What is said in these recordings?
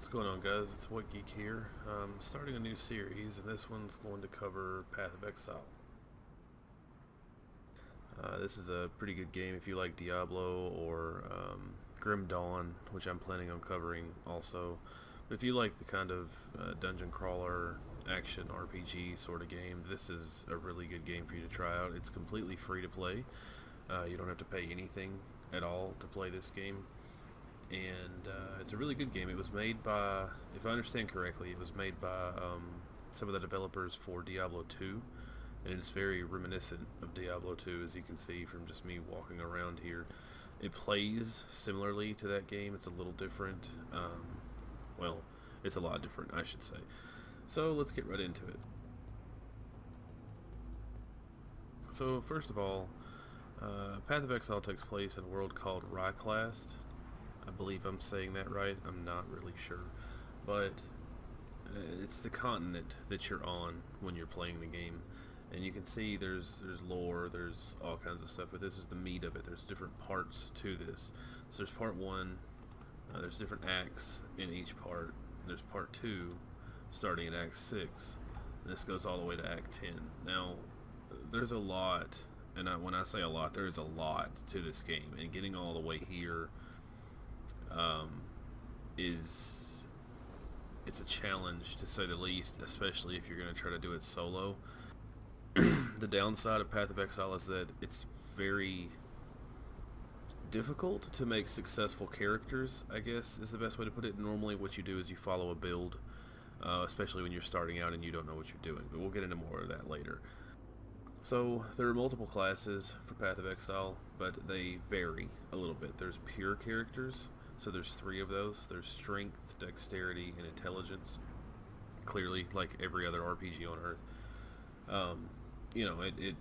What's going on, guys? It's What Geek here. Starting a new series, and this one's going to cover Path of Exile. This is a pretty good game if you like Diablo or Grim Dawn, which I'm planning on covering also. But if you like the kind of dungeon crawler, action RPG sort of games, this is a really good game for you to try out. It's completely free to play. You don't have to pay anything at all to play this game. And it's a really good game. It was made by, if I understand correctly, it was made by some of the developers for Diablo 2, and it's very reminiscent of Diablo 2, as you can see from just me walking around here. It plays similarly to that game. It's a little different. Well, it's a lot different, I should say. So let's get right into it. So first of all, Path of Exile takes place in a world called Ryclast. I believe I'm saying that right. I'm not really sure, but it's the continent that you're on when you're playing the game, and you can see there's lore, there's all kinds of stuff, but this is the meat of it. There's different parts to this. So there's part 1, there's different acts in each part. There's part 2 starting at act 6. This goes all the way to act 10. Now there's a lot, and when I say a lot, there's a lot to this game, and getting all the way here it's a challenge, to say the least, especially if you're going to try to do it solo. The downside of Path of Exile is that it's very difficult to make successful characters, I guess is the best way to put it. Normally what you do is you follow a build, especially when you're starting out and you don't know what you're doing, but we'll get into more of that later. So there are multiple classes for Path of Exile, but they vary a little bit. There's pure characters. So there's 3 of those. There's strength, dexterity, and intelligence. Clearly, like every other RPG on Earth. You know, it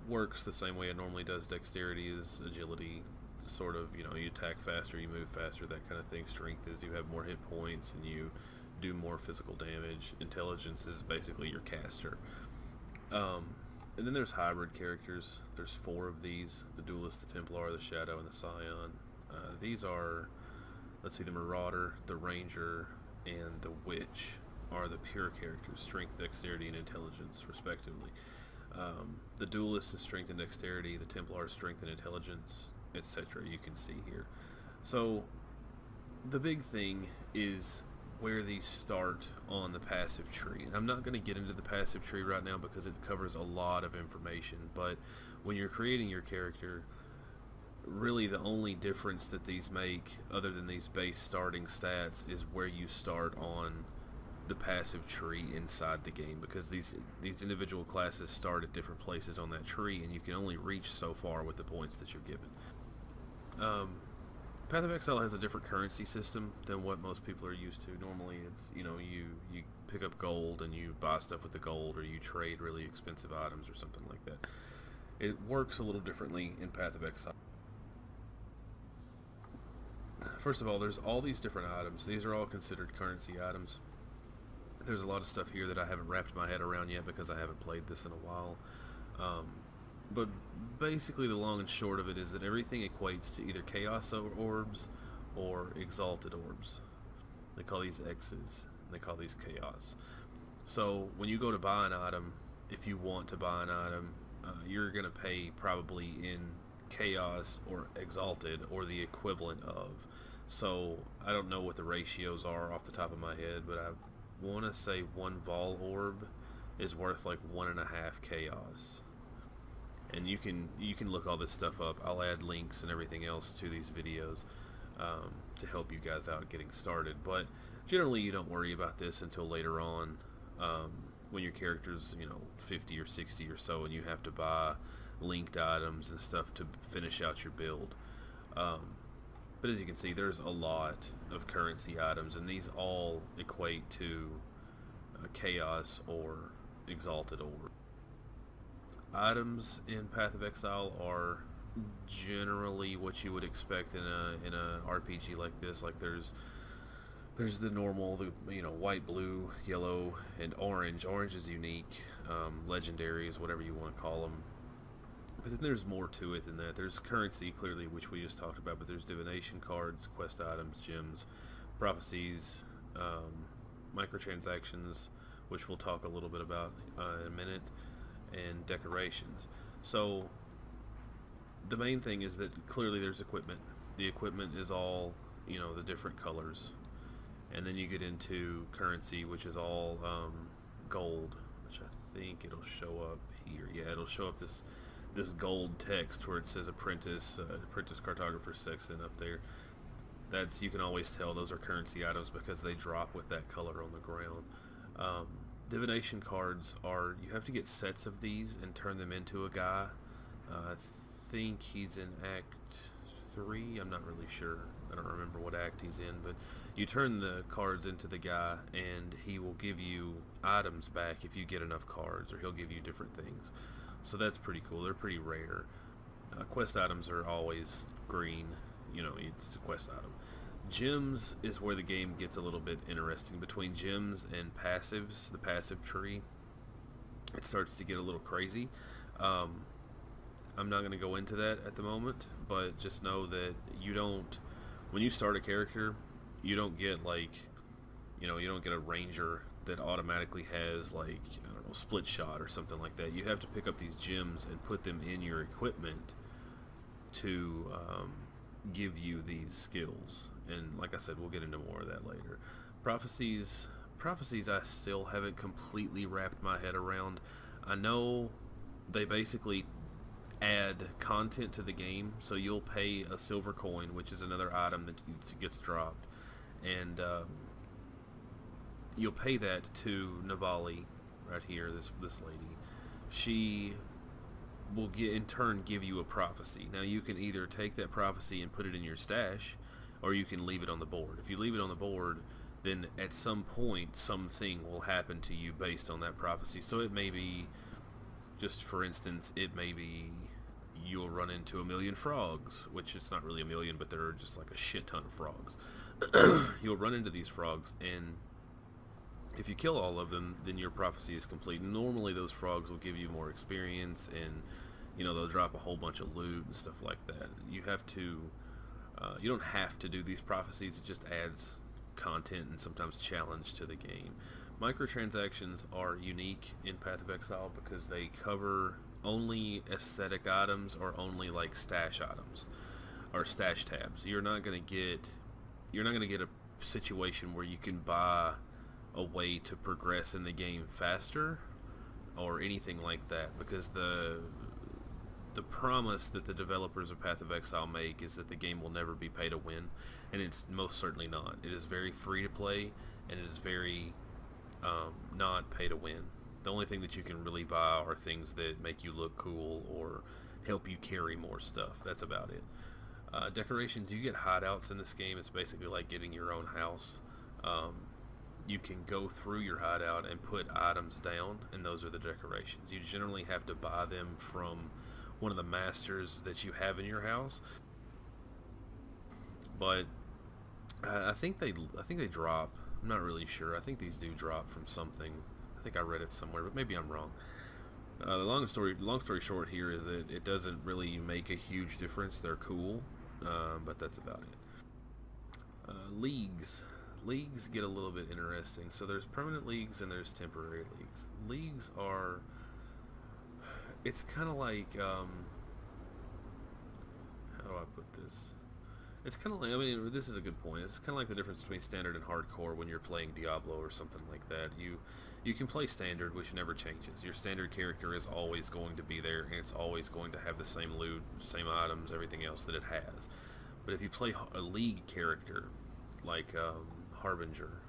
works the same way it normally does. Dexterity is agility, sort of, you know, you attack faster, you move faster, that kind of thing. Strength is you have more hit points and you do more physical damage. Intelligence is basically your caster. And then there's hybrid characters. There's 4 of these: the Duelist, the Templar, the Shadow, and the Scion. These are, let's see, the Marauder, the Ranger, and the Witch are the pure characters: strength, dexterity, and intelligence, respectively. The Duelist is strength and dexterity, the Templar is strength and intelligence, etc. You can see here. So the big thing is where these start on the passive tree. And I'm not going to get into the passive tree right now because it covers a lot of information, but when you're creating your character, really the only difference that these make, other than these base starting stats, is where you start on the passive tree inside the game, because these individual classes start at different places on that tree, and you can only reach so far with the points that you're given. Path of Exile has a different currency system than what most people are used to. Normally it's, you know, you pick up gold and you buy stuff with the gold, or you trade really expensive items or something like that. It works a little differently in Path of Exile. First of all, there's all these different items. These are all considered currency items. There's a lot of stuff here that I haven't wrapped my head around yet because I haven't played this in a while. But basically the long and short of it is that everything equates to either Chaos Orbs or Exalted Orbs. They call these X's, and they call these Chaos. So when you go to buy an item, if you want to buy an item, you're going to pay probably in Chaos or Exalted, or the equivalent of. So I don't know what the ratios are off the top of my head, but I want to say 1 Vol Orb is worth like 1.5 Chaos. And you can look all this stuff up. I'll add links and everything else to these videos to help you guys out getting started. But generally you don't worry about this until later on, when your character's, you know, 50 or 60 or so, and you have to buy linked items and stuff to finish out your build. But as you can see, there's a lot of currency items, and these all equate to Chaos or Exalted Orb. Items in Path of Exile are generally what you would expect in a RPG like this. Like there's the normal, you know, white, blue, yellow, and orange. Orange is unique. Legendaries, whatever you want to call them. But then there's more to it than that. There's currency, clearly, which we just talked about, but there's divination cards, quest items, gems, prophecies, microtransactions, which we'll talk a little bit about in a minute, and decorations. So the main thing is that clearly there's equipment. The equipment is all, the different colors. And then you get into currency, which is all gold, which I think it'll show up here. Yeah, it'll show up this gold text where it says apprentice cartographer section up there. That's, you can always tell those are currency items because they drop with that color on the ground. Divination cards you have to get sets of these and turn them into a guy. I think he's in Act 3. I'm not really sure. I don't remember what act he's in, but you turn the cards into the guy and he will give you items back if you get enough cards, or he'll give you different things. So that's pretty cool. They're pretty rare. Quest items are always green. It's a quest item. Gems is where the game gets a little bit interesting. Between gems and passives, the passive tree, it starts to get a little crazy. I'm not going to go into that at the moment, but just know that when you start a character, you don't get you don't get a ranger that automatically has I don't know, split shot or something like that. You have to pick up these gems and put them in your equipment to give you these skills. And like I said, we'll get into more of that later. Prophecies I still haven't completely wrapped my head around. I know they basically add content to the game, so you'll pay a silver coin, which is another item that gets dropped, and you'll pay that to Navali right here, this lady. She will in turn give you a prophecy. Now you can either take that prophecy and put it in your stash, or you can leave it on the board. If you leave it on the board, then at some point something will happen to you based on that prophecy. So it may be, just for instance, it may be you'll run into 1,000,000 frogs, which it's not really 1,000,000, but there are just like a shit ton of frogs. You'll run into these frogs, and if you kill all of them, then your prophecy is complete. Normally those frogs will give you more experience, and they'll drop a whole bunch of loot and stuff like that. You don't have to do these prophecies. It just adds content and sometimes challenge to the game. Microtransactions are unique in Path of Exile because they cover only aesthetic items, or only stash items or stash tabs. You're not going to get a situation where you can buy a way to progress in the game faster or anything like that, because the promise that the developers of Path of Exile make is that the game will never be pay to win, and it's most certainly not. It is very free to play, and it is very not pay to win. The only thing that you can really buy are things that make you look cool or help you carry more stuff. That's about it. Decorations, you get hideouts in this game. It's basically like getting your own house. You can go through your hideout and put items down, and those are the decorations. You generally have to buy them from one of the masters that you have in your house, but I think they drop. I'm not really sure. I think these do drop from something. I think I read it somewhere, but maybe I'm wrong. The long story short here is that it doesn't really make a huge difference. They're cool, but that's about it. Leagues get a little bit interesting. So there's permanent leagues and there's temporary leagues. Leagues are, it's kind of like, how do I put this? It's kind of like, this is a good point. It's kind of like the difference between standard and hardcore when you're playing Diablo or something like that. You can play standard, which never changes. Your standard character is always going to be there, and it's always going to have the same loot, same items, everything else that it has. But if you play a league character, like Harbinger,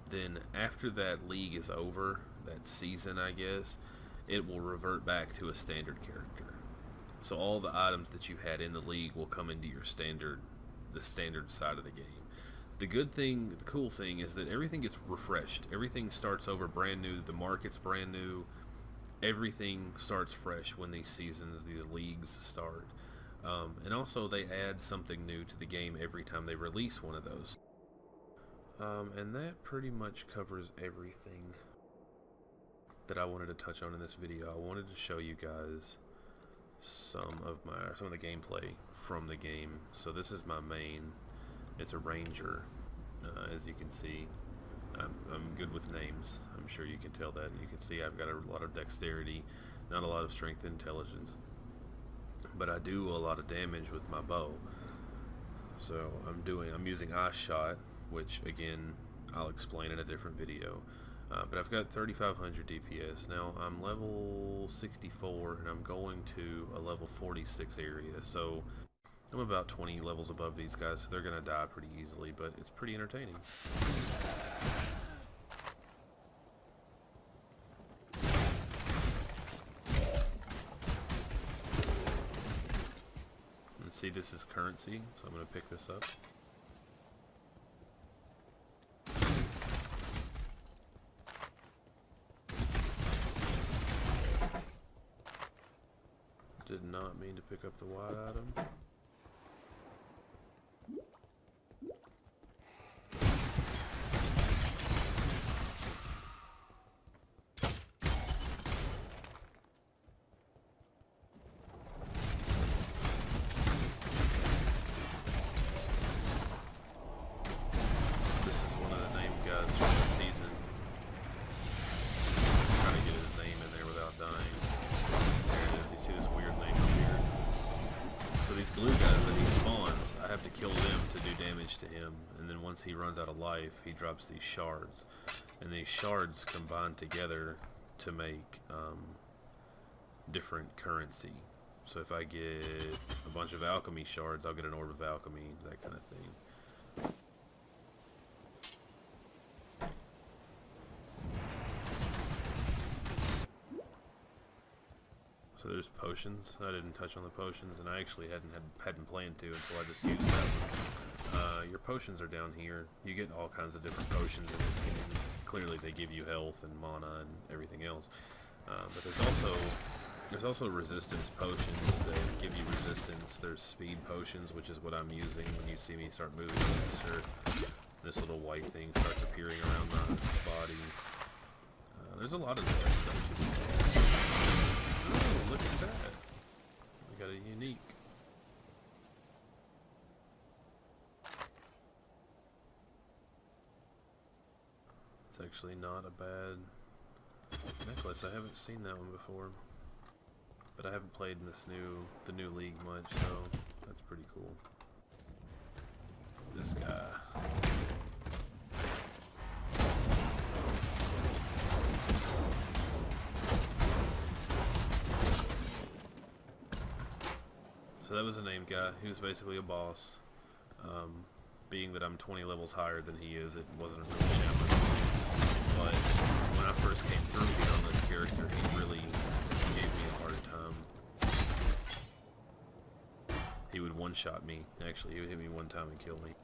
then after that league is over, that season I guess, it will revert back to a standard character. So all the items that you had in the league will come into your the standard side of the game. The cool thing is that everything gets refreshed. Everything starts over brand new. The market's brand new. Everything starts fresh when these leagues start. And also they add something new to the game every time they release one of those. And that pretty much covers everything that I wanted to touch on in this video. I wanted to show you guys some of the gameplay from the game. So this is my main. It's a ranger, as you can see. I'm good with names. I'm sure you can tell that. You can see I've got a lot of dexterity, not a lot of strength and intelligence. But I do a lot of damage with my bow. So I'm using eye shot, which again, I'll explain in a different video. But I've got 3,500 DPS. Now I'm level 64 and I'm going to a level 46 area. So I'm about 20 levels above these guys, so they're going to die pretty easily, but it's pretty entertaining. And see, this is currency, so I'm going to pick this up. Did not mean to pick up the white item. Blue guys that he spawns, I have to kill them to do damage to him, and then once he runs out of life, he drops these shards, and these shards combine together to make different currency. So if I get a bunch of alchemy shards, I'll get an orb of alchemy, that kind of thing. So there's potions. I didn't touch on the potions, and I actually hadn't planned to until I just used that one. Your potions are down here. You get all kinds of different potions in this game. Clearly, they give you health and mana and everything else. But there's also resistance potions that give you resistance. There's speed potions, which is what I'm using when you see me start moving faster. This little white thing starts appearing around my body. There's a lot of different stuff you can do. Oh, look at that. We got a unique. It's actually not a bad necklace. I haven't seen that one before. But I haven't played in the new league much, so that's pretty cool. This guy. So that was a named guy. He was basically a boss. Being that I'm 20 levels higher than he is, it wasn't a real challenge. But when I first came through here on this character, he really gave me a hard time. He would one-shot me. Actually, he would hit me one time and kill me.